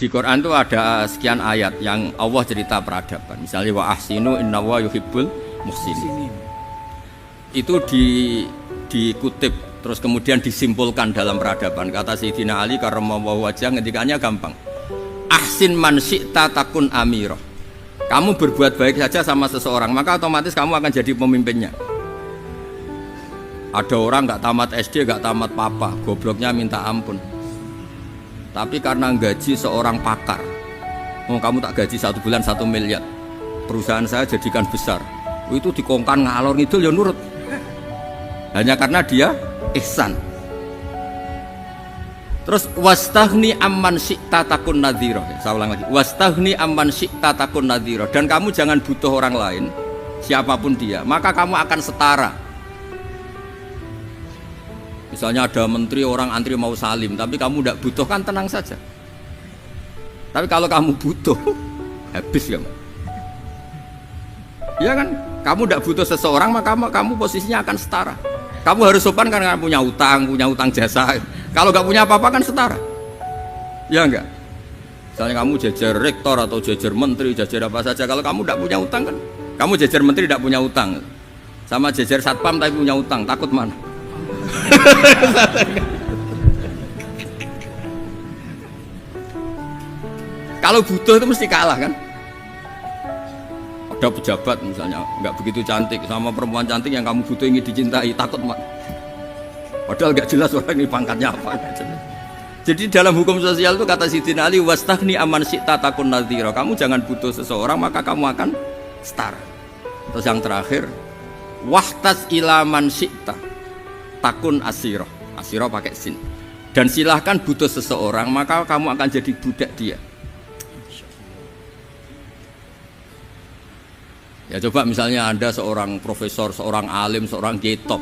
Di Quran itu ada sekian ayat yang Allah cerita peradaban. Misalnya wa ahsinu innallaha yuhibbul muhsinin. Itu dikutip terus kemudian disimpulkan dalam peradaban. Kata Sayyidina Ali karramallahu wajhah ngendikannya gampang. Ahsin man syi'ta takun amirah. Kamu berbuat baik saja sama seseorang, maka otomatis kamu akan jadi pemimpinnya. Ada orang nggak tamat SD, nggak tamat papa, gobloknya minta ampun. Tapi karena gaji seorang pakar, kamu tak gaji 1 bulan 1 miliar, perusahaan saya jadikan besar. Itu dikongkan ngalor ngidul ya nurut. Hanya karena dia ihsan. Terus wastaghni amman syi'ta takun nadhira. Saya ulang lagi. Wastaghni amman syi'ta takun nadhira. Dan kamu jangan butuh orang lain, siapapun dia, maka kamu akan setara. Misalnya ada menteri orang antri mau salim, tapi kamu tidak butuh kan tenang saja. Tapi kalau kamu butuh, habis kamu. Ya kan? Kamu tidak butuh seseorang, maka kamu posisinya akan setara. Kamu harus sopan karena punya utang jasa. Kalau nggak punya apa-apa kan setara. Ya enggak? Misalnya kamu jajar rektor atau jajar menteri, jajar apa saja. Kalau kamu tidak punya utang kan, kamu jajar menteri tidak punya utang, sama jajar satpam tapi punya utang, takut mana? Kalau butuh itu mesti kalah kan? Ada pejabat misalnya nggak begitu cantik sama perempuan cantik yang kamu butuh ingin dicintai, takut mak. Padahal nggak jelas orang ini pangkatnya apa. Jadi dalam hukum sosial itu kata Sayyidina Ali wastaghni amman syi'ta takun nadhira. Kamu jangan butuh seseorang maka kamu akan setara. Terus yang terakhir wahtas ila man syi'ta takun asiro, asiro pakai sin. Dan silahkan butuh seseorang maka kamu akan jadi budak dia. Ya coba misalnya Anda seorang profesor, seorang alim, seorang getop,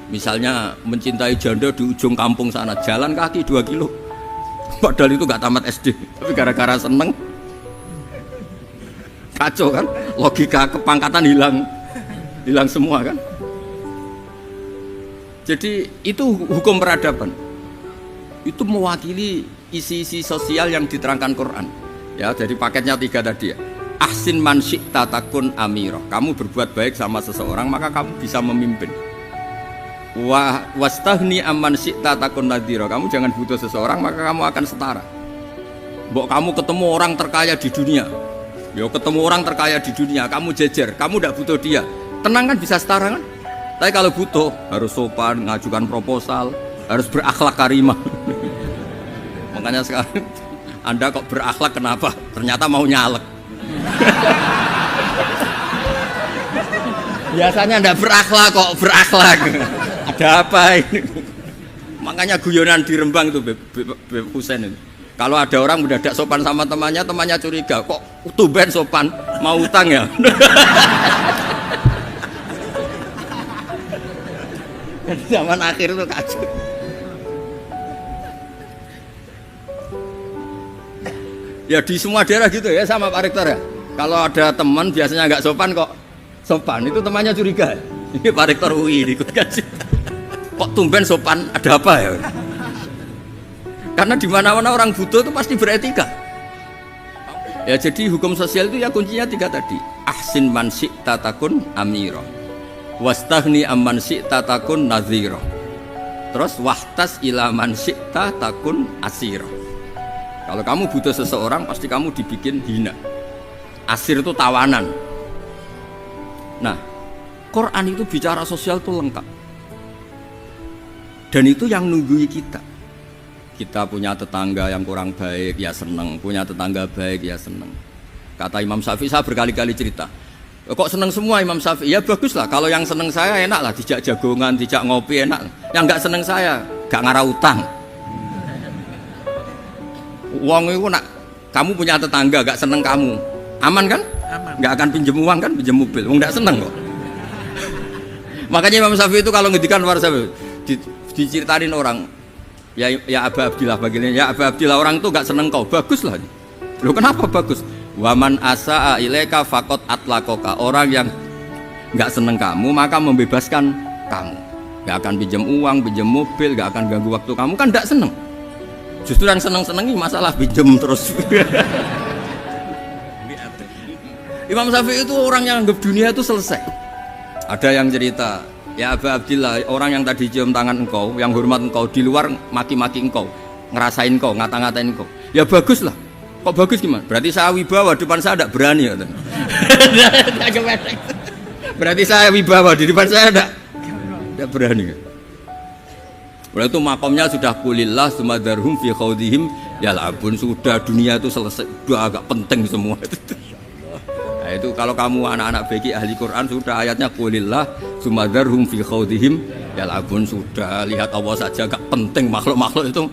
misalnya mencintai janda di ujung kampung sana, jalan kaki 2 kilo, padahal itu gak tamat SD, tapi gara-gara seneng, kacau kan, logika kepangkatan hilang semua kan. Jadi itu hukum peradaban. Itu mewakili isi-isi sosial yang diterangkan Quran. Ya, dari paketnya 3 tadi ya. Ahsin man syi'ta takun amirah. Kamu berbuat baik sama seseorang maka kamu bisa memimpin. Wastaghni amman syi'ta takun nadhira. Kamu jangan butuh seseorang maka kamu akan setara. Mbok kamu ketemu orang terkaya di dunia. Ya ketemu orang terkaya di dunia, kamu jejer, kamu tidak butuh dia. Tenang kan bisa setara kan? Tapi kalau butuh harus sopan, ngajukan proposal, harus berakhlak karimah. Makanya sekarang Anda kok berakhlak kenapa? Ternyata mau nyalek. Biasanya Anda berakhlak kok berakhlak. Ada apa ini? Makanya guyonan di Rembang itu Beb Husein itu. Kalau ada orang mendadak sopan sama temannya, temannya curiga, kok tumben sopan, mau utang ya? Zaman akhir itu kacau. Ya di semua daerah gitu ya sama Pak Rektor ya. Kalau ada teman biasanya nggak sopan kok sopan, itu temannya curiga. Ini Pak Rektor UI ikut kaji. Kok tumben sopan, ada apa ya? Karena di mana-mana orang butuh itu pasti beretika. Ya jadi hukum sosial itu ya kuncinya 3 tadi. Ahsin man syi'ta takun amira. Wastaghni amman syi'ta takun nadhira. Terus wahtas ila man syi'ta takun asira. Kalau kamu butuh seseorang pasti kamu dibikin hina. Asir itu tawanan. Nah, Quran itu bicara sosial itu lengkap. Dan itu yang nunggui kita. Kita punya tetangga yang kurang baik ya seneng, punya tetangga baik ya seneng. Kata Imam Syafi'i, saya berkali-kali cerita, kok seneng semua Imam Syafi'i? Ya bagus lah, kalau yang seneng saya enak lah, dijak jagongan, dijak ngopi enak. Yang nggak seneng saya, gak ngarah utang. Uang itu nak, kamu punya tetangga gak seneng kamu, aman kan? Aman. Gak akan pinjem uang kan, pinjem mobil, uang gak seneng kok. Makanya Imam Syafi'i itu kalau ngedikan luar Syafi'i, diceritain orang, ya Aba Abdillah bagiannya, ya Aba Abdillah orang itu gak seneng kau, bagus lah. Loh kenapa bagus? Waman asa'a ilaika faqad atlaqaka. Orang yang gak seneng kamu maka membebaskan kamu. Gak akan pinjam uang, pinjam mobil, gak akan ganggu waktu kamu kan gak seneng. Justru yang seneng-senengi masalah pinjem terus. Imam Syafi'i itu orang yang anggap dunia itu selesai. Ada yang cerita, ya Aba Abdillah, orang yang tadi cium tangan engkau, yang hormat engkau, di luar maki-maki engkau, ngerasain engkau, ngata-ngatain engkau. Ya bagus lah. Kok bagus gimana? Berarti saya wibawa, depan saya tidak berani. Berarti saya wibawa, di depan saya tidak berani. Berarti itu makomnya sudah kulillah sumadarhum fi khawdihim yal'abun, sudah dunia itu selesai, sudah agak penting semua. Nah, itu kalau kamu anak-anak beki ahli Quran sudah ayatnya kulillah sumadarhum fi khawdihim yal'abun, sudah lihat Allah saja agak penting makhluk-makhluk itu